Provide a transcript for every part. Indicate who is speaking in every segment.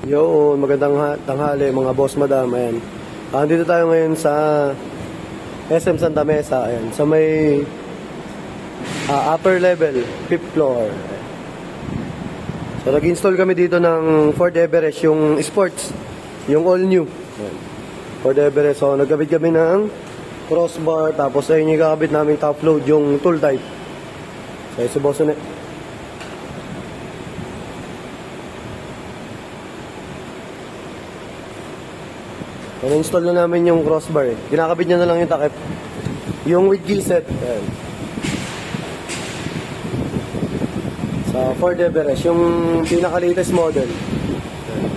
Speaker 1: Yo, magandang tanghali mga boss madam. Ayan. Dito tayo ngayon sa SM Santa Mesa. Ayan. Sa may upper level, 5th floor. So nag-install kami dito ng Ford Everest, yung sports, yung all new. Ayan. Ford Everest. So nagkabit kami ng crossbar, tapos ayun yung kakabit namin top load, yung tool type. So si boss na. So, na-install na namin yung crossbar eh. Kinakabit niya na lang yung takip. Yung with G-set. Ayan. Sa Ford Everest, yung pinaka-latest model. Ayan.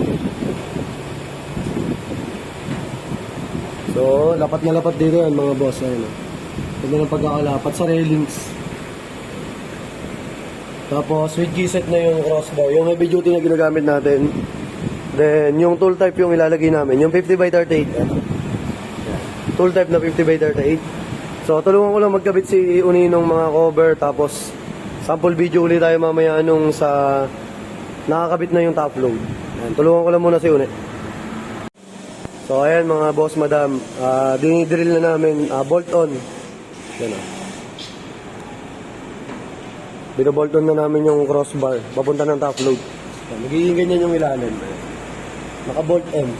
Speaker 1: So, lapat na lapat dito yan mga boss. Ayan. Ito ng pagkakalapat sa railings. Tapos, with G-set na yung crossbar. Yung heavy duty na ginagamit natin. Then, yung tool type yung ilalagay namin, yung 50x38. Tool type na 50x38. So, tulungan ko lang magkabit si Uninong mga cover, tapos sample video ulit tayo mamaya nung sa nakakabit na yung top load. Ayan, tulungan ko lang muna si Uni. So, ayan mga boss, madam, dinidrill na namin, bolt on. Yan o. Binobolt on na namin yung crossbar, papunta ng top load. Ayan, magiging ganyan yung ilalim. Naka-bolt M.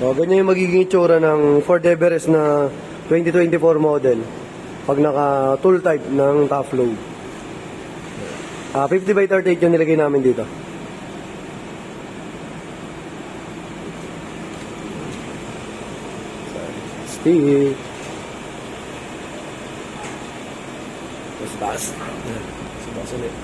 Speaker 1: So, ganyan yung magiging itsura ng Ford Everest na 2024 model pag naka-tool type ng top load. 50x38 yung nilagay namin dito. Stick. Bas-bas. Bas-bas ulit.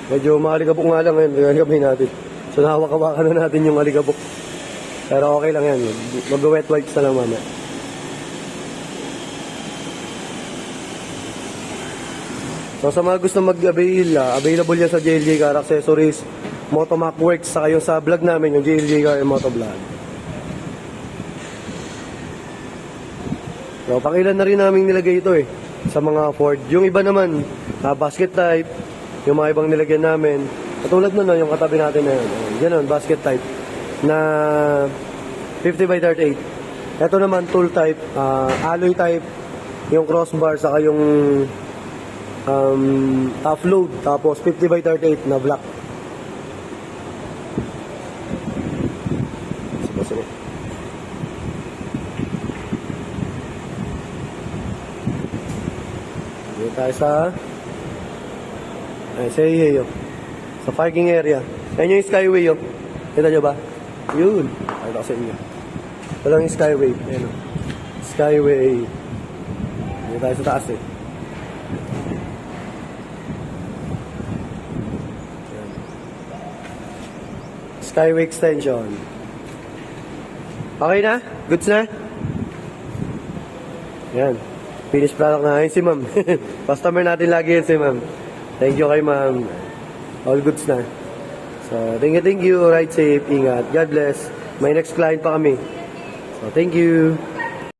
Speaker 1: Medyo maaligabok nga lang ngayon, gagawin natin. So nahawak-hawakan na natin yung aligabok. Pero okay lang yan. Mag-wet wipes na lang mamaya. So sa mga gusto mag-avail, available yan sa JLJ Car Accessories, Motomac Works, saka yung sa vlog namin, yung JLJ Car Motovlog. So pakilan na rin namin nilagay ito eh, sa mga Ford. Yung iba naman, basket type, yung mga ibang nilagyan namin. Katulad nun, yung katabi natin na yun. Ganun, basket type na 50x38. Ito naman, tool type, alloy type, yung crossbar, saka yung offload, tapos 50x38 na black. Sige. Dito tayo sa sa parking area. Ayan yung skyway yun. Kita nyo ba? Yun. Ay, ito kasi inyo. Ito lang yung skyway. Ayan o. Skyway. Dito tayo sa taas eh. Ayan. Skyway extension. Okay na? Goods na? Ayan. Finished product na. Ayun si ma'am. Customer natin lagi yun si ma'am. Thank you kay ma'am. All goods na. So, thank you. Ride safe. Ingat. God bless. May next client pa kami. So, thank you.